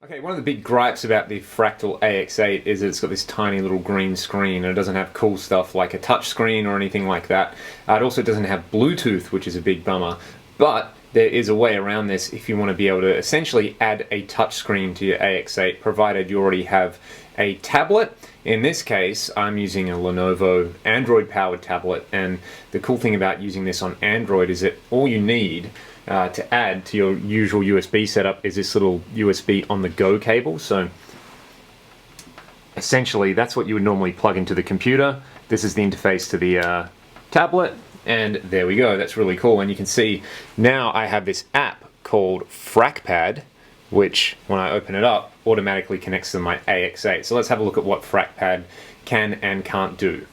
Okay, one of the big gripes about the Fractal AX8 is that it's got this tiny little green screen and it doesn't have cool stuff like a touch screen or anything like that. It also doesn't have Bluetooth, which is a big bummer, but there is a way around this if you want to be able to essentially add a touch screen to your AX8, provided you already have a tablet. In this case, I'm using a Lenovo Android-powered tablet, and the cool thing about using this on Android is that all you need to add to your usual USB setup is this little USB on-the-go cable. So essentially that's what you would normally plug into the computer. This is the interface to the tablet, and there we go. That's really cool. And you can see now I have this app called Fracpad, which when I open it up automatically connects to my AX8. So let's have a look at what Fracpad can and can't do.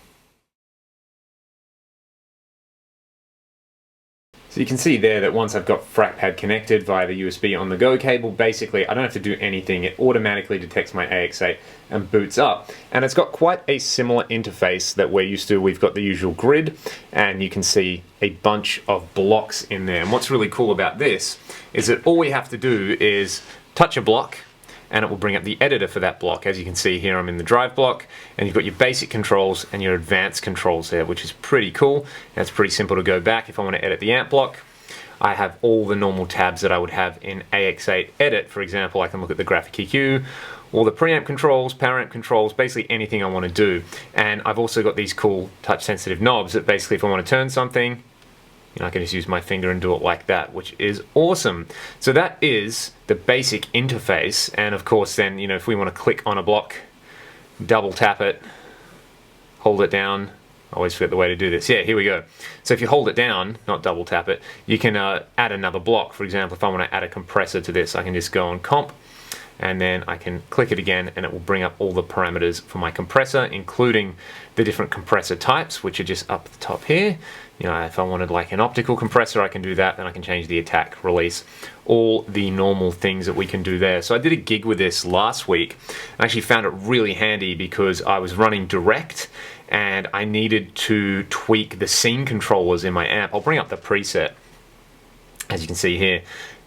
So you can see there that once I've got Fracpad connected via the USB on-the-go cable, basically I don't have to do anything. It automatically detects my AX8 and boots up. And it's got quite a similar interface that we're used to. We've got the usual grid, and you can see a bunch of blocks in there. And what's really cool about this is that all we have to do is touch a block, and it will bring up the editor for that block. As you can see here, I'm in the drive block, and you've got your basic controls and your advanced controls there, which is pretty cool. And it's pretty simple to go back. If I want to edit the amp block, I have all the normal tabs that I would have in AX8 Edit. For example, I can look at the graphic EQ, all the preamp controls, power amp controls, basically anything I want to do. And I've also got these cool touch-sensitive knobs that basically, if I want to turn something, I can just use my finger and do it like that, which is awesome. So that is the basic interface. And of course then, if we want to click on a block, double tap it, hold it down. I always forget the way to do this. Yeah, here we go. So if you hold it down, not double tap it, you can add another block. For example, if I want to add a compressor to this, I can just go on comp, and then I can click it again, and it will bring up all the parameters for my compressor, including the different compressor types, which are just up the top here. If I wanted like an optical compressor, I can do that. Then I can change the attack, release, all the normal things that we can do there. So I did a gig with this last week. I actually found it really handy because I was running direct and I needed to tweak the scene controllers in my amp. I'll bring up the preset. As you can see here,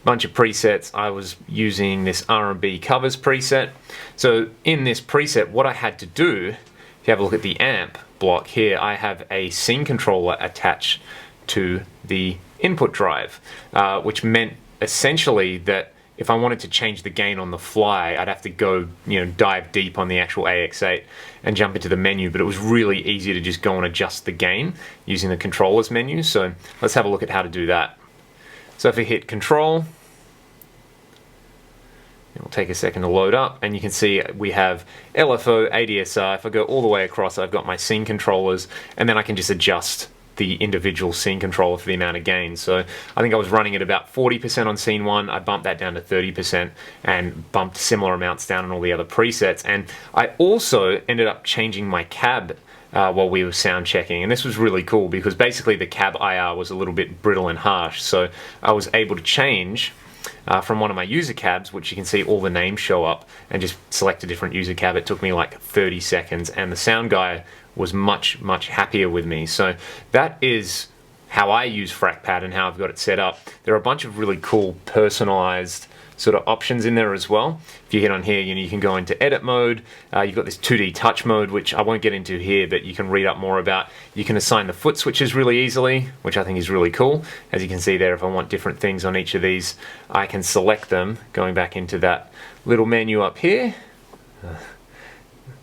bunch of presets. I was using this R&B covers preset. So in this preset, what I had to do, if you have a look at the amp block here, I have a scene controller attached to the input drive, which meant essentially that if I wanted to change the gain on the fly, I'd have to go, dive deep on the actual AX8 and jump into the menu. But it was really easy to just go and adjust the gain using the controllers menu. So let's have a look at how to do that. So if I hit Control, it'll take a second to load up, and you can see we have LFO, ADSR. If I go all the way across, I've got my scene controllers, and then I can just adjust the individual scene controller for the amount of gain. So I think I was running at about 40% on scene 1. I bumped that down to 30% and bumped similar amounts down on all the other presets. And I also ended up changing my cab while we were sound checking, and this was really cool because basically the cab IR was a little bit brittle and harsh. So I was able to change from one of my user cabs, which you can see all the names show up, and just select a different user cab. It took me like 30 seconds, and the sound guy was much happier with me. So that is how I use Fracpad and how I've got it set up. There are a bunch of really cool personalized sort of options in there as well. If you hit on here, you can go into edit mode. You've got this 2D touch mode, which I won't get into here, but you can read up more about. You can assign the foot switches really easily, which I think is really cool. As you can see there, if I want different things on each of these, I can select them going back into that little menu up here.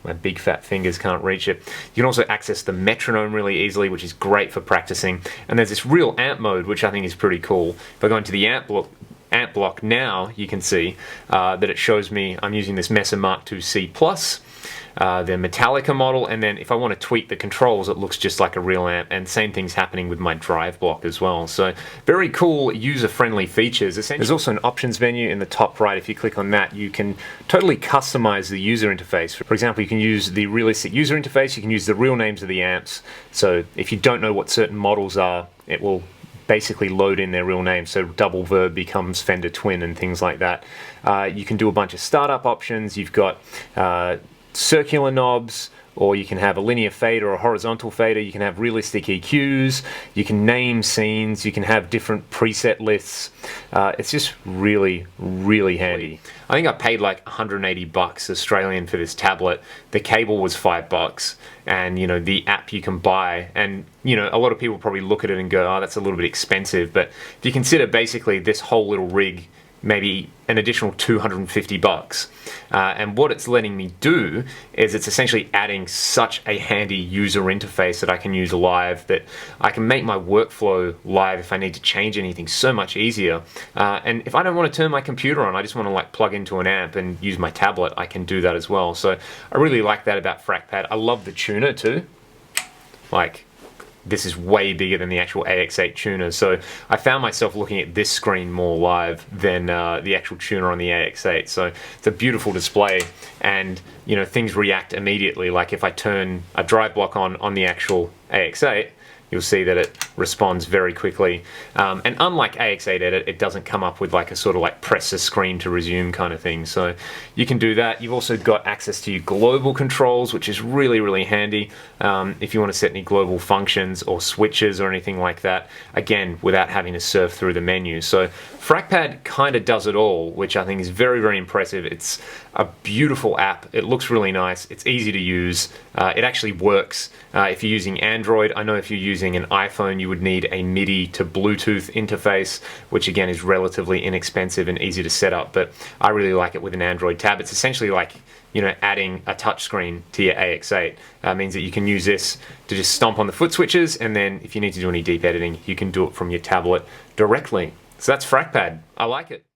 My big fat fingers can't reach it. You can also access the metronome really easily, which is great for practicing. And there's this real amp mode, which I think is pretty cool. If I go into the amp block now, you can see that it shows me I'm using this Mesa Mark II C+, the Metallica model, and then if I want to tweak the controls, it looks just like a real amp, and same thing's happening with my drive block as well. So very cool, user-friendly features. There's also an options menu in the top right. If you click on that, you can totally customize the user interface. For example, you can use the realistic user interface, you can use the real names of the amps. So if you don't know what certain models are, it will basically load in their real name. So double verb becomes Fender Twin and things like that. You can do a bunch of startup options. You've got circular knobs, or you can have a linear fader or a horizontal fader. You can have realistic EQs, you can name scenes, you can have different preset lists. It's just really, really handy. I think I paid like 180 bucks Australian for this tablet. The cable was $5, and you know, the app you can buy, and you know, a lot of people probably look at it and go, oh, that's a little bit expensive, but if you consider basically this whole little rig, maybe an additional 250 bucks. And what it's letting me do is it's essentially adding such a handy user interface that I can use live, that I can make my workflow live if I need to change anything so much easier. And if I don't want to turn my computer on, I just want to like plug into an amp and use my tablet, I can do that as well. So I really like that about Fracpad. I love the tuner too. Like, this is way bigger than the actual AX8 tuner, so I found myself looking at this screen more live than the actual tuner on the AX8. So it's a beautiful display, and you know, things react immediately. Like if I turn a drive block on the actual AX8, you'll see that it responds very quickly. And unlike AX8 Edit, it doesn't come up with like a sort of like press the screen to resume kind of thing. So you can do that. You've also got access to your global controls, which is really, really handy if you want to set any global functions or switches or anything like that, again, without having to surf through the menu. So Fracpad kind of does it all, which I think is very, very impressive. It's a beautiful app. It looks really nice. It's easy to use. It actually works if you're using Android. I know if you're using an iPhone, you would need a MIDI to Bluetooth interface, which again is relatively inexpensive and easy to set up, but I really like it with an Android tab. It's essentially like, you know, adding a touchscreen to your AX8. Means that you can use this to just stomp on the foot switches, and then if you need to do any deep editing, you can do it from your tablet directly. So that's Fracpad. I like it.